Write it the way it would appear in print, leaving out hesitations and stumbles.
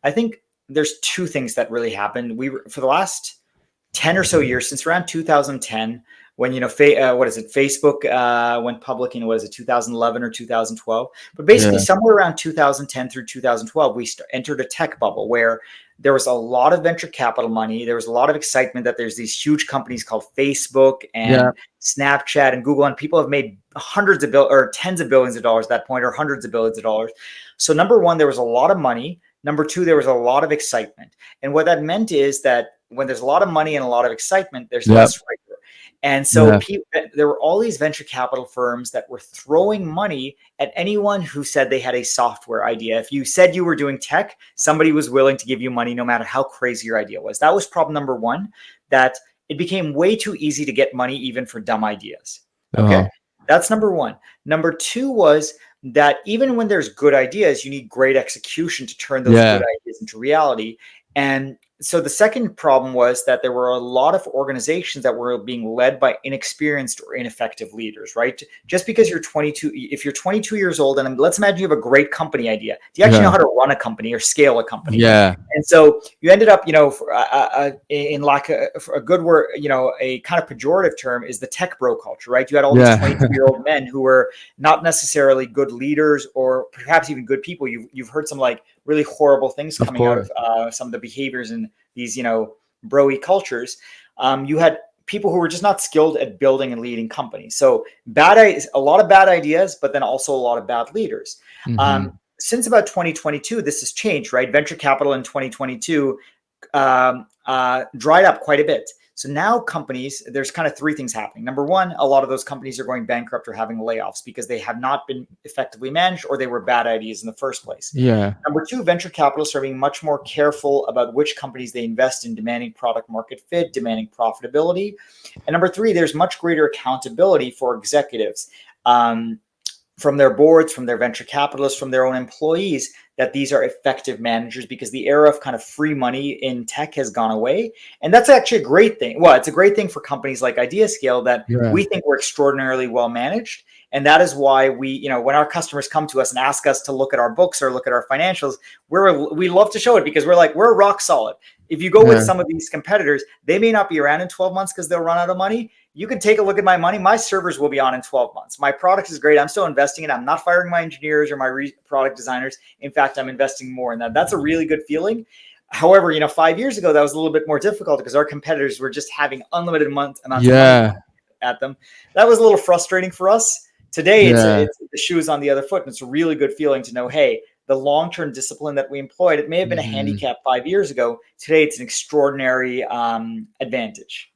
I think there's two things that really happened. For the last 10 or so years, since around 2010, when, Facebook went public in, 2011 or 2012? But basically Yeah. somewhere around 2010 through 2012, we entered a tech bubble where there was a lot of venture capital money. There was a lot of excitement that there's these huge companies called Facebook Yeah. and Snapchat and Google, and people have made tens of billions of dollars at that point, or hundreds of billions of dollars. So number one, there was a lot of money. Number two, there was a lot of excitement. And what that meant is that when there's a lot of money and a lot of excitement, there's Yep. less rigor. And so Yeah. there were all these venture capital firms that were throwing money at anyone who said they had a software idea. If you said you were doing tech, somebody was willing to give you money no matter how crazy your idea was. That was problem number one, that it became way too easy to get money even for dumb ideas. Okay. Uh-huh. That's number one. Number two was that even when there's good ideas, you need great execution to turn those Yeah. good ideas into reality. And so the second problem was that there were a lot of organizations that were being led by inexperienced or ineffective leaders, right? Just because you're 22, if you're 22 years old, and let's imagine you have a great company idea, do you actually know how to run a company or scale a company? Yeah. And so you ended up, in lack of a good word, a kind of pejorative term is the tech bro culture, right? You had all these 22-year-old men who were not necessarily good leaders or perhaps even good people. You've heard some like really horrible things coming out of some of the behaviors in these, bro-y cultures. You had people who were just not skilled at building and leading companies. So a lot of bad ideas, but then also a lot of bad leaders. Mhm. Since about 2022, this has changed, right? Venture capital in 2022 dried up quite a bit. So now companies, there's kind of three things happening. Number one, a lot of those companies are going bankrupt or having layoffs because they have not been effectively managed or they were bad ideas in the first place. Yeah. Number two, venture capitalists are being much more careful about which companies they invest in, demanding product market fit, demanding profitability. And number three, there's much greater accountability for executives from their boards, from their venture capitalists, from their own employees, that these are effective managers, because the era of kind of free money in tech has gone away. And that's actually a great thing. Well, it's a great thing for companies like IdeaScale that we think we're extraordinarily well managed. And that is why we, when our customers come to us and ask us to look at our books or look at our financials, we love to show it because we're rock solid. If you go with some of these competitors, they may not be around in 12 months because they'll run out of money. You can take a look at my money. My servers will be on in 12 months. My product is great. I'm still investing in it. I'm not firing my engineers or my product designers. In fact, I'm investing more in that. That's a really good feeling. However, 5 years ago, that was a little bit more difficult because our competitors were just having unlimited amounts of money at them. That was a little frustrating for us. Today, it's the shoe is on the other foot. And it's a really good feeling to know, hey, the long-term discipline that we employed, it may have been a handicap 5 years ago. Today, it's an extraordinary advantage.